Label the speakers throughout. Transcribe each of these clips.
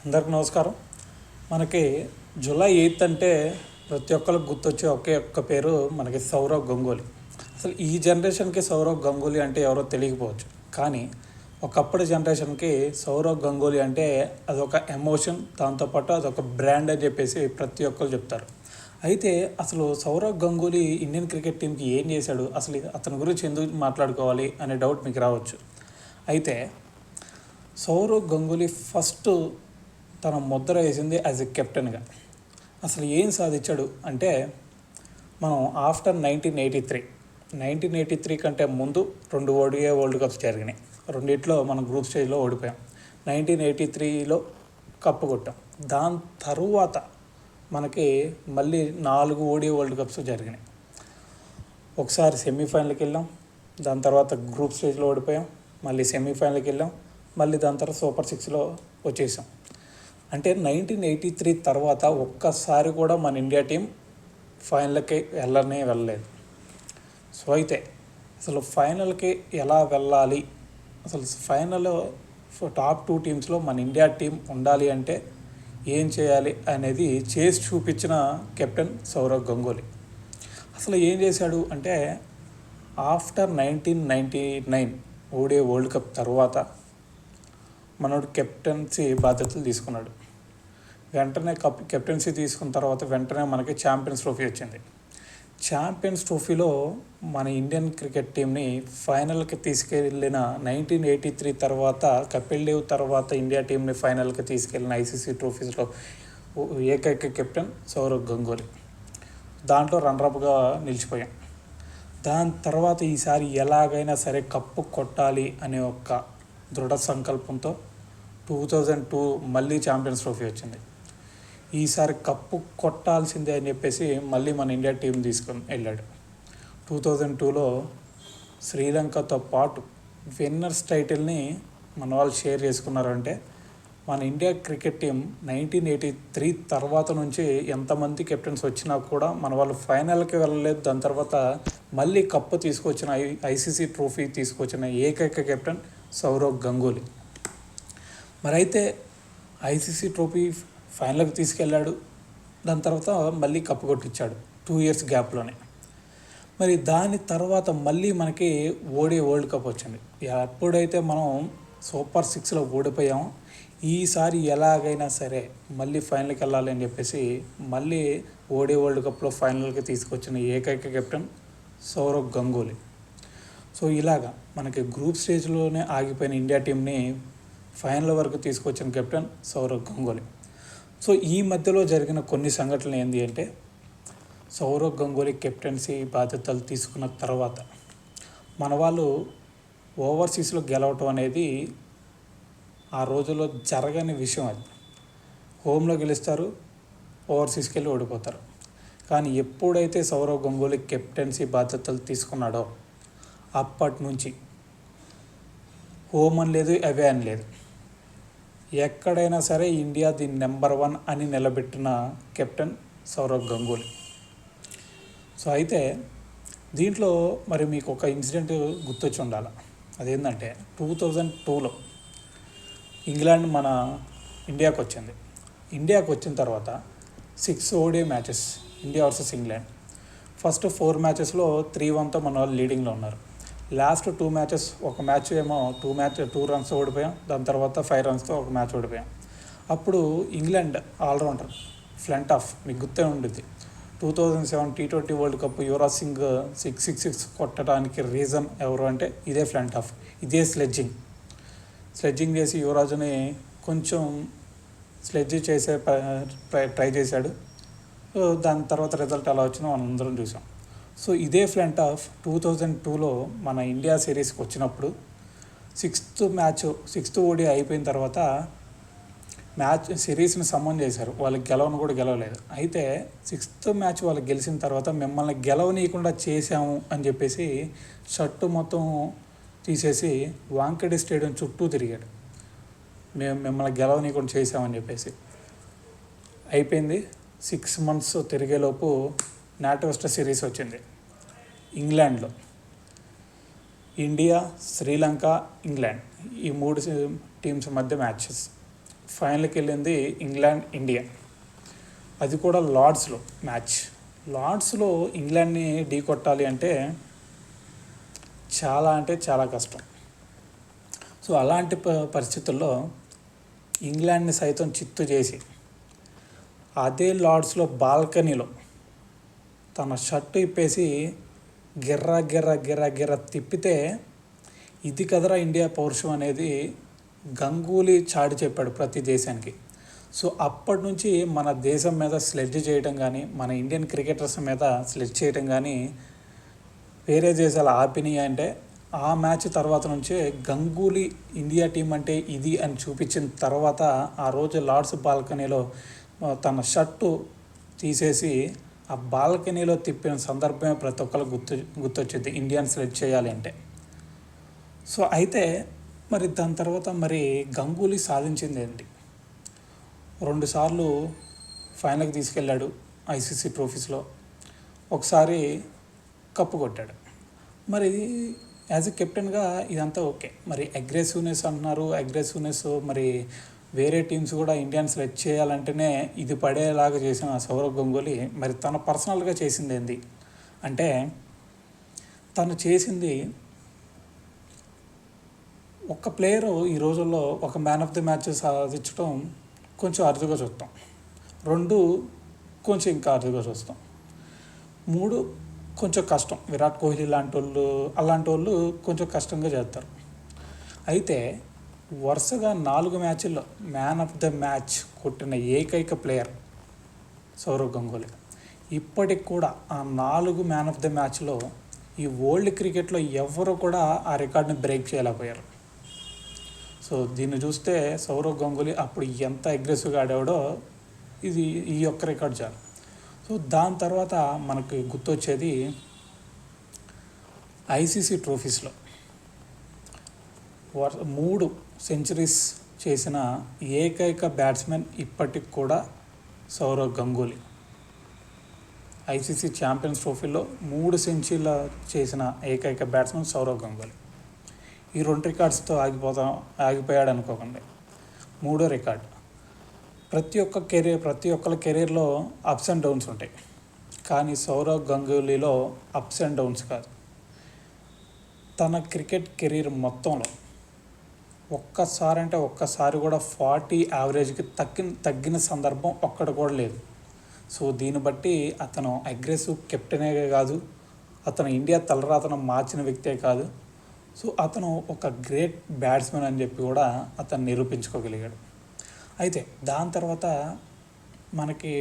Speaker 1: అందరికి నమస్కారం. మనకి జూలై 8 అంటే ప్రతి ఒక్కరికి గుర్తొచ్చే ఒకే ఒక్క పేరు మనకి సౌరవ్ గంగూలీ. అసలు ఈ జనరేషన్కి సౌరవ్ గంగూలీ అంటే ఎవరో తెలియకపోవచ్చు, కానీ ఒకప్పటి జనరేషన్కి సౌరవ్ గంగూలీ అంటే అదొక ఎమోషన్, దాంతోపాటు అదొక బ్రాండ్ అని చెప్పేసి ప్రతి ఒక్కరు చెప్తారు. అయితే అసలు సౌరవ్ గంగూలీ ఇండియన్ క్రికెట్ టీంకి ఏం చేశాడు, అసలు అతని గురించి ఎందుకు మాట్లాడుకోవాలి అనే డౌట్ మీకు రావచ్చు. అయితే సౌరవ్ గంగూలీ ఫస్ట్ తన ముద్ర వేసింది యాజ్ ఎ కెప్టెన్గా. అసలు ఏం సాధించాడు అంటే, మనం ఆఫ్టర్ 1983 కంటే ముందు 2 ODI వరల్డ్ కప్స్ జరిగినాయి. రెండిట్లో మనం గ్రూప్ స్టేజ్లో ఓడిపోయాం. 1983లో కప్పు కొట్టాం. దాని తరువాత మనకి మళ్ళీ 4 ODI వరల్డ్ కప్స్ జరిగినాయి. ఒకసారి సెమీఫైనల్కి వెళ్ళాం, దాని తర్వాత గ్రూప్ స్టేజ్లో ఓడిపోయాం, మళ్ళీ సెమీఫైనల్కి వెళ్ళాం, మళ్ళీ దాని తర్వాత సూపర్ 6లో వచ్చేసాం. అంటే 1983 తర్వాత ఒక్కసారి కూడా మన ఇండియా టీం ఫైనల్కి వెళ్ళలేదు. సో అయితే అసలు ఫైనల్కి ఎలా వెళ్ళాలి, అసలు ఫైనల్ టాప్ 2 టీమ్స్లో మన ఇండియా టీం ఉండాలి అంటే ఏం చేయాలి అనేది చేసి చూపించిన కెప్టెన్ సౌరవ్ గంగూలీ. అసలు ఏం చేశాడు అంటే, ఆఫ్టర్ 1999 ODI వరల్డ్ కప్ తర్వాత మనోడు కెప్టెన్సీ బాధ్యతలు తీసుకున్నాడు. వెంటనే కెప్టెన్సీ తీసుకున్న తర్వాత వెంటనే మనకి ఛాంపియన్స్ ట్రోఫీ వచ్చింది. ఛాంపియన్స్ ట్రోఫీలో మన ఇండియన్ క్రికెట్ టీంని ఫైనల్కి తీసుకెళ్ళిన 1983 తర్వాత కపిల్ దేవ్ తర్వాత ఇండియా టీంని ఫైనల్కి తీసుకెళ్ళిన ICC ట్రోఫీస్లో ఏకైక కెప్టెన్ సౌరవ్ గంగూలీ. దాంట్లో రన్నరప్గా నిలిచిపోయాం. దాని తర్వాత ఈసారి ఎలాగైనా సరే కప్పు కొట్టాలి అనే ఒక దృఢ సంకల్పంతో 2002 మళ్ళీ ఛాంపియన్స్ ట్రోఫీ వచ్చింది. ఈసారి కప్పు కొట్టాల్సిందే అని చెప్పేసి మళ్ళీ మన ఇండియా టీం తీసుకొని వెళ్ళాడు. 2002లో శ్రీలంకతో పాటు విన్నర్స్ టైటిల్ని మన వాళ్ళు షేర్ చేసుకున్నారంటే, మన ఇండియా క్రికెట్ టీం 1983 తర్వాత నుంచి ఎంతమంది కెప్టెన్స్ వచ్చినా కూడా మన వాళ్ళు ఫైనల్కి వెళ్ళలేదు. దాని తర్వాత మళ్ళీ కప్పు తీసుకొచ్చిన ICC ట్రోఫీ తీసుకొచ్చిన ఏకైక కెప్టెన్ సౌరవ్ గంగూలీ. మరి అయితే ICC ట్రోఫీ ఫైనల్కి తీసుకెళ్ళాడు, దాని తర్వాత మళ్ళీ కప్పు కొట్టించాడు 2 years గ్యాప్లోనే. మరి దాని తర్వాత మళ్ళీ మనకి ODI వరల్డ్ కప్ వచ్చింది. ఎప్పుడైతే మనం సూపర్ 6లో ఓడిపోయాం, ఈసారి ఎలాగైనా సరే మళ్ళీ ఫైనల్కి వెళ్ళాలి అని చెప్పేసి మళ్ళీ ODI వరల్డ్ కప్లో ఫైనల్కి తీసుకొచ్చిన ఏకైక కెప్టెన్ సౌరవ్ గంగూలీ. సో ఇలాగా మనకి గ్రూప్ స్టేజ్లోనే ఆగిపోయిన ఇండియా టీంని ఫైనల్ వరకు తీసుకొచ్చిన కెప్టెన్ సౌరవ్ గంగూలీ. సో ఈ మధ్యలో జరిగిన కొన్ని సంఘటనలు ఏంటి అంటే, సౌరవ్ గంగూలీ కెప్టెన్సీ బాధ్యతలు తీసుకున్న తర్వాత మన వాళ్ళు ఓవర్సీస్లో గెలవటం అనేది ఆ రోజుల్లో జరగని విషయం. అది హోమ్లో గెలుస్తారు, ఓవర్సీస్కి వెళ్ళి ఓడిపోతారు. కానీ ఎప్పుడైతే సౌరవ్ గంగూలీ కెప్టెన్సీ బాధ్యతలు తీసుకున్నాడో అప్పటి నుంచి హోమ్ అని లేదు, అవే అని లేదు, ఎక్కడైనా సరే ఇండియా ది నెంబర్ 1 అని నిలబెట్టిన కెప్టెన్ సౌరవ్ గంగూలీ. సో అయితే దీంట్లో మరి మీకు ఒక ఇన్సిడెంట్ గుర్తొచ్చి ఉండాలి. అదేంటంటే 2002లో ఇంగ్లాండ్ మన ఇండియాకు వచ్చింది. ఇండియాకు వచ్చిన తర్వాత 6 ODI matches India versus England. First 4 మ్యాచెస్లో 3-1తో మన వాళ్ళు లీడింగ్లో ఉన్నారు. లాస్ట్ 2 మ్యాచెస్, ఒక మ్యాచ్ ఏమో 2 runs ఓడిపోయాం, దాని తర్వాత 5 runsతో ఒక మ్యాచ్ ఓడిపోయాం. అప్పుడు ఇంగ్లాండ్ ఆల్రౌండర్ ఫ్లింటాఫ్, మీకు గుర్తే ఉంటుంది, 2007 T20 world cup Yuvraj Singh 6 కొట్టడానికి రీజన్ ఎవరు అంటే ఇదే ఫ్లింటాఫ్. ఇదే స్లెడ్జింగ్ చేసి యువరాజుని కొంచెం స్లెడ్జ్ చేసే ట్రై చేశాడు. దాని తర్వాత రిజల్ట్ ఎలా వచ్చినా మనం అందరం చూసాం. సో ఇదే ఫ్లింటాఫ్ 2002లో మన ఇండియా సిరీస్కి వచ్చినప్పుడు 6th ODI అయిపోయిన తర్వాత సిరీస్ని సమన్ చేశారు. వాళ్ళకి కూడా గెలవలేదు. అయితే 6th మ్యాచ్ వాళ్ళకి గెలిచిన తర్వాత మిమ్మల్ని గెలవనీయకుండా చేశాము అని చెప్పేసి షర్టు మొత్తం తీసేసి వాంకడే స్టేడియం చుట్టూ తిరిగాడు. మేము మిమ్మల్ని గెలవనీయకుండా చేసామని చెప్పేసి. అయిపోయింది. 6 months తిరిగేలోపు నాటోస్ట్ సిరీస్ వచ్చింది ఇంగ్లాండ్లో. ఇండియా, శ్రీలంక, ఇంగ్లాండ్, ఈ 3 టీమ్స్ మధ్య మ్యాచెస్. ఫైనల్కి వెళ్ళింది ఇంగ్లాండ్ ఇండియా. అది కూడా లార్డ్స్లో మ్యాచ్. లార్డ్స్లో ఇంగ్లాండ్ని ఢీ కొట్టాలి అంటే చాలా కష్టం. సో అలాంటి పరిస్థితుల్లో ఇంగ్లాండ్ని సైతం చిత్తు చేసి అదే లార్డ్స్లో బాల్కనీలో తన షర్టు ఇప్పేసి గిర్ర తిప్పితే ఇది కదరా ఇండియా పౌరుషం అనేది గంగూలీ చాటి చెప్పాడు ప్రతి దేశానికి. సో అప్పటి నుంచి మన దేశం మీద స్లెడ్జ్ చేయడం కానీ, మన ఇండియన్ క్రికెటర్స్ మీద స్లెడ్జ్ చేయడం కానీ వేరే దేశాలు ఆపినాయి అంటే ఆ మ్యాచ్ తర్వాత నుంచే గంగూలీ ఇండియా టీం అంటే ఇది అని చూపించిన తర్వాత ఆ రోజు లార్డ్స్ బాల్కనీలో తన షర్టు తీసేసి ఆ బాల్కనీలో తిప్పిన సందర్భమే ప్రతి ఒక్కరు గుర్తొచ్చింది ఇండియన్ సెలెక్ట్ చేయాలి అంటే. సో అయితే మరి దాని తర్వాత మరి గంగూలీ సాధించింది ఏంటి? 2 సార్లు ఫైనల్కి తీసుకెళ్ళాడు ఐసీసీ ట్రోఫీస్లో, ఒకసారి కప్పు కొట్టాడు. మరి యాజ్ ఎ కెప్టెన్గా ఇదంతా ఓకే. మరి అగ్రెసివ్నెస్ అంటున్నారు, అగ్రెసివ్నెస్ మరి వేరే టీమ్స్ కూడా ఇండియన్ సెలెక్ట్ చేయాలంటేనే ఇది పడేలాగా చేసిన సౌరవ్ గంగూలీ మరి తన పర్సనల్గా చేసింది ఏంది అంటే, తను చేసింది ఒక ప్లేయరు ఈ రోజుల్లో ఒక మ్యాన్ ఆఫ్ ది మ్యాచ్ సాధించడం కొంచెం అరుదుగా చూస్తాం, 2 కొంచెం ఇంకా అరుదుగా చూస్తాం, 3 కొంచెం కష్టం. విరాట్ కోహ్లీ అలాంటి వాళ్ళు కొంచెం కష్టంగా చేస్తారు. అయితే వరుసగా 4 మ్యాచ్ల్లో మ్యాన్ ఆఫ్ ద మ్యాచ్ కొట్టిన ఏకైక ప్లేయర్ సౌరవ్ గంగూలీ. ఇప్పటికి కూడా ఆ 4 మ్యాన్ ఆఫ్ ద మ్యాచ్లో ఈ వరల్డ్ క్రికెట్లో ఎవరు కూడా ఆ రికార్డ్ని బ్రేక్ చేయలేకపోయారు. సో దీన్ని చూస్తే సౌరవ్ గంగూలీ అప్పుడు ఎంత అగ్రెసివ్గా ఆడాడో ఇది ఈ ఒక్క రికార్డ్ చాలు. సో దాని తర్వాత మనకి గుర్తొచ్చేది ఐసీసీ ట్రోఫీస్లో 3 సెంచరీస్ చేసిన ఏకైక బ్యాట్స్మెన్ ఇప్పటికి కూడా సౌరవ్ గంగూలీ. ఐసీసీ ఛాంపియన్స్ ట్రోఫీలో 3 సెంచరీలు చేసిన ఏకైక బ్యాట్స్మెన్ సౌరవ్ గంగూలీ. ఈ 2 రికార్డ్స్తో ఆగిపోయాడు అనుకోకండి. 3వ రికార్డ్. ప్రతి ఒక్కరి కెరీర్లో అప్స్ అండ్ డౌన్స్ ఉంటాయి, కానీ సౌరవ్ గంగూలీలో అప్స్ అండ్ డౌన్స్ కాదు. తన క్రికెట్ కెరీర్ మొత్తంలో ఒక్కసారి కూడా 40 యావరేజ్కి తగ్గిన సందర్భం ఒక్కటి కూడా లేదు. సో దీన్ని బట్టి అతను అగ్రెసివ్ కెప్టెనే కాదు, అతను ఇండియా తలరాతను మార్చిన వ్యక్తే కాదు, సో అతను ఒక గ్రేట్ బ్యాట్స్మెన్ అని చెప్పి కూడా అతను నిరూపించుకోగలిగాడు. అయితే దాని తర్వాత మనకి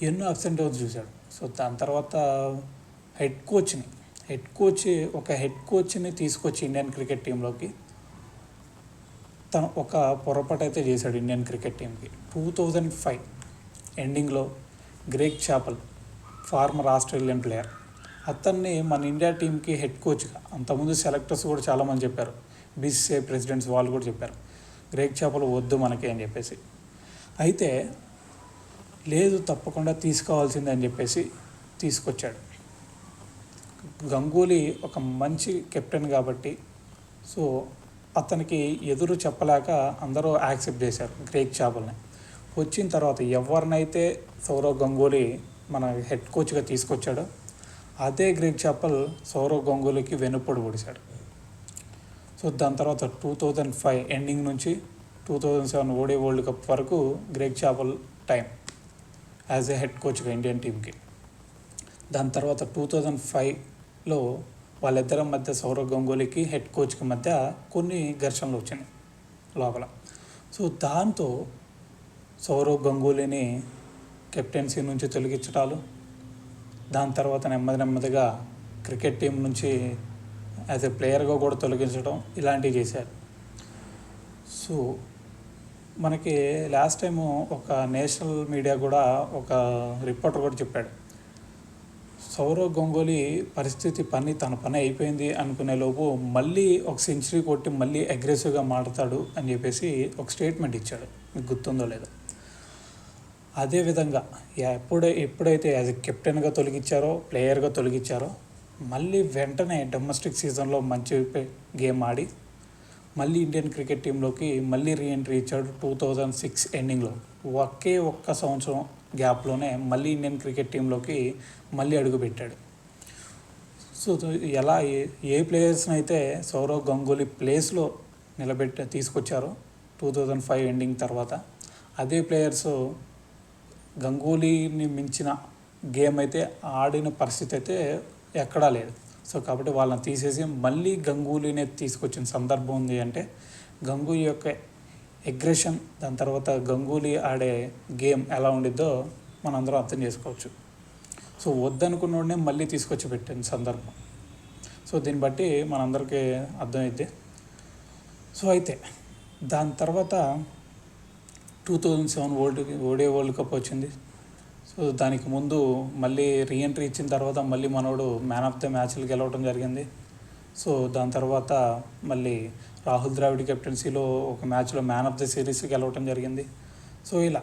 Speaker 1: ఎన్నో అప్స్ అండ్ డౌన్స్ చూశాడు. సో దాని తర్వాత హెడ్ కోచ్ని తీసుకొచ్చి ఇండియన్ క్రికెట్ టీంలోకి తను ఒక పొరపాటు అయితే చేశాడు ఇండియన్ క్రికెట్ టీంకి. 2005 ఎండింగ్లో గ్రేగ్ చాపల్, ఫార్మర్ ఆస్ట్రేలియన్ ప్లేయర్, అతన్ని మన ఇండియా టీంకి హెడ్ కోచ్గా, అంతకుముందు సెలెక్టర్స్ కూడా చాలామంది చెప్పారు, బీసీసీఐ ప్రెసిడెంట్స్ వాళ్ళు కూడా చెప్పారు గ్రేగ్ చాపల్ వద్దు మనకి అని చెప్పేసి. అయితే లేదు తప్పకుండా తీసుకోవాల్సిందే అని చెప్పేసి తీసుకొచ్చాడు. గంగూలీ ఒక మంచి కెప్టెన్ కాబట్టి సో అతనికి ఎదురు చెప్పలేక అందరూ యాక్సెప్ట్ చేశారు గ్రేగ్ చాపల్ని. వచ్చిన తర్వాత ఎవరినైతే సౌరవ్ గంగూలీ మన హెడ్ కోచ్గా తీసుకొచ్చాడో అదే గ్రేగ్ చాపల్ సౌరవ్ గంగూలీకి వెనుపడి పొడిచాడు. సో దాని తర్వాత 2005 ఎండింగ్ నుంచి 2007 ఓడిఐ వరల్డ్ కప్ వరకు Greg Chappell time as a head కోచ్గా ఇండియన్ టీంకి. దాని తర్వాత 2005లో వాళ్ళిద్దరి మధ్య సౌరవ్ గంగూలీకి హెడ్ కోచ్కి మధ్య కొన్ని ఘర్షణలు వచ్చినాయి లోపల. సో దాంతో సౌరవ్ గంగూలీని కెప్టెన్సీ నుంచి తొలగించడాలు, దాని తర్వాత నెమ్మదిగా క్రికెట్ టీం నుంచి యాజ్ ఎ ప్లేయర్గా కూడా తొలగించడం ఇలాంటివి చేశారు. సో మనకి లాస్ట్ టైము ఒక నేషనల్ మీడియా కూడా ఒక రిపోర్టర్ కూడా చెప్పాడు, సౌరవ్ గంగూలీ తన పని అయిపోయింది అనుకునే లోపు మళ్ళీ ఒక సెంచరీ కొట్టి మళ్ళీ అగ్రెసివ్గా మాట్లాడతాడు అని చెప్పేసి ఒక స్టేట్మెంట్ ఇచ్చాడు, మీకు గుర్తుందో లేదో. అదేవిధంగా ఎప్పుడైతే యాజ్ ఎ కెప్టెన్గా తొలగించారో, ప్లేయర్గా తొలగించారో, మళ్ళీ వెంటనే డొమెస్టిక్ సీజన్లో మంచి గేమ్ ఆడి మళ్ళీ ఇండియన్ క్రికెట్ టీంలోకి మళ్ళీ రీఎంట్రీ ఇచ్చాడు 2006 ఎండింగ్లో. ఒక్క సంవత్సరం గ్యాప్లోనే మళ్ళీ ఇండియన్ క్రికెట్ టీంలోకి మళ్ళీ అడుగుపెట్టాడు. సో ఎలా ఏ ప్లేయర్స్ని అయితే సౌరవ్ గంగూలీ ప్లేస్లో తీసుకొచ్చారో 2005 ఎండింగ్ తర్వాత, అదే ప్లేయర్స్ గంగూలీని మించిన గేమ్ అయితే ఆడిన పరిస్థితి అయితే ఎక్కడా లేదు. సో కాబట్టి వాళ్ళని తీసేసి మళ్ళీ గంగూలీనే తీసుకొచ్చిన సందర్భం ఉంది అంటే గంగూలీ యొక్క అగ్రెషన్, దాని తర్వాత గంగూలీ ఆడే గేమ్ ఎలా ఉండిద్దో మనందరం అర్థం చేసుకోవచ్చు. సో వద్దనుకున్నోడనే మళ్ళీ తీసుకొచ్చి పెట్టిన సందర్భం. సో దీన్ని బట్టి మనందరికీ అర్థమైద్ది. సో అయితే దాని తర్వాత 2007 ఓడిఐ వరల్డ్ కప్ వచ్చింది. సో దానికి ముందు మళ్ళీ రీఎంట్రీ ఇచ్చిన తర్వాత మళ్ళీ మనోడు మ్యాన్ ఆఫ్ ద మ్యాచ్లు గెలవడం జరిగింది. సో దాని తర్వాత మళ్ళీ రాహుల్ ద్రావిడ్ కెప్టెన్సీలో ఒక మ్యాచ్లో మ్యాన్ ఆఫ్ ద సిరీస్ గెలవడం జరిగింది. సో ఇలా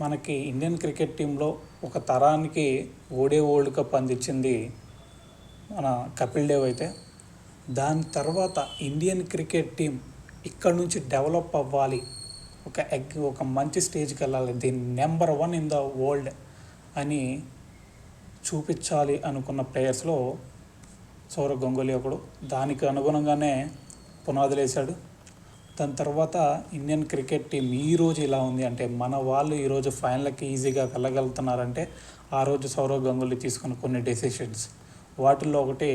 Speaker 1: మనకి ఇండియన్ క్రికెట్ టీంలో ఒక తరానికి ఓడిఐ వరల్డ్ కప్ అందించింది మన కపిల్ దేవ్ అయితే, దాని తర్వాత ఇండియన్ క్రికెట్ టీం ఇక్కడ నుంచి డెవలప్ అవ్వాలి, ఒక మంచి స్టేజ్కి వెళ్ళాలి, దీన్ని నెంబర్ 1 ఇన్ ద వరల్డ్ అని చూపించాలి అనుకున్న ప్లేయర్స్లో సౌరవ్ గంగూలీ ఒకడు. దానికి అనుగుణంగానే పునాదులు వేశాడు. దాని తర్వాత ఇండియన్ క్రికెట్ టీం ఈరోజు ఇలా ఉంది అంటే, మన వాళ్ళు ఈరోజు ఫైనల్కి ఈజీగా వెళ్ళగలుగుతున్నారంటే ఆ రోజు సౌరవ్ గంగూలీ తీసుకున్న కొన్ని డెసిషన్స్. వాటిల్లో ఒకటి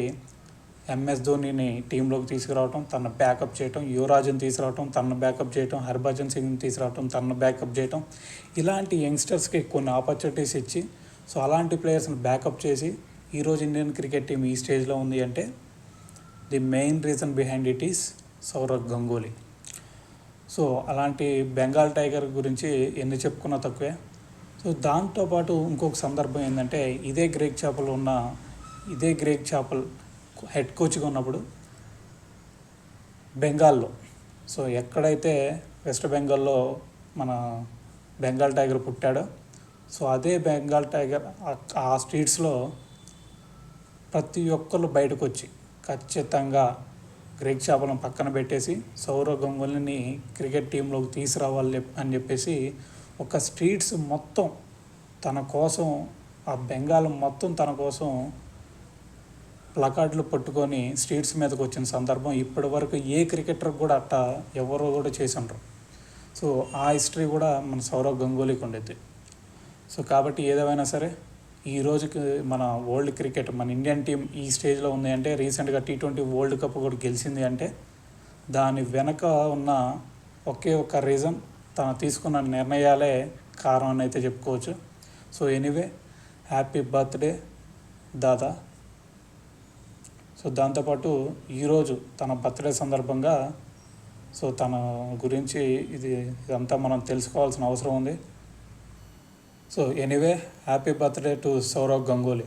Speaker 1: ఎంఎస్ ధోనిని టీంలోకి తీసుకురావటం, తన బ్యాకప్ చేయటం, యువరాజ్ని తీసుకురావటం, తనను బ్యాకప్ చేయటం, హర్భజన్ సింగ్ని తీసుకురావటం, తనను బ్యాకప్ చేయటం, ఇలాంటి యంగ్స్టర్స్కి కొన్ని ఆపర్చునిటీస్ ఇచ్చి, సో అలాంటి ప్లేయర్స్ని బ్యాకప్ చేసి ఈరోజు ఇండియన్ క్రికెట్ టీం ఈ స్టేజ్లో ఉంది అంటే the main reason behind it is Sourav Ganguly. So అలాంటి బెంగాల్ టైగర్ గురించి ఎన్ని చెప్పుకున్నా తక్కువే. సో దాంతోపాటు ఇంకొక సందర్భం ఏంటంటే, ఇదే గ్రేగ్ చాపల్ హెడ్ కోచ్గా ఉన్నప్పుడు బెంగాల్లో, సో ఎక్కడైతే వెస్ట్ బెంగాల్లో మన బెంగాల్ టైగర్ పుట్టాడో, సో అదే బెంగాల్ టైగర్ ఆ స్ట్రీట్స్లో ప్రతి ఒక్కరు బయటకు వచ్చి ఖచ్చితంగా గ్రేగ్ చాపల్ని పక్కన పెట్టేసి సౌరవ్ గంగూలీని క్రికెట్ టీంలోకి తీసుకురావాలి అని చెప్పేసి ఒక స్ట్రీట్స్ మొత్తం తన కోసం, ఆ బెంగాల్ మొత్తం తన కోసం ప్లకార్డులు పట్టుకొని స్ట్రీట్స్ మీదకి వచ్చిన సందర్భం ఇప్పటి వరకు ఏ క్రికెటర్కి కూడా అట్టా ఎవరు కూడా చేసి ఉండరు. సో ఆ హిస్టరీ కూడా మన సౌరవ్ గంగూలీకి ఉండేది. సో కాబట్టి ఏదేమైనా సరే ఈ రోజుకి మన వరల్డ్ క్రికెట్, మన ఇండియన్ టీం ఈ స్టేజ్లో ఉంది అంటే, రీసెంట్గా T20 వరల్డ్ కప్ కూడా గెలిచింది అంటే దాని వెనక ఉన్న ఒకే ఒక రీజన్ తను తీసుకున్న నిర్ణయాలే కారణం అని అయితే చెప్పుకోవచ్చు. సో ఎనీవే, హ్యాపీ బర్త్డే దాదా. సో దాంతోపాటు ఈరోజు తన బర్త్డే సందర్భంగా సో తన గురించి ఇదంతా మనం తెలుసుకోవాల్సిన అవసరం ఉంది. So anyway, happy birthday to Sourav Ganguly.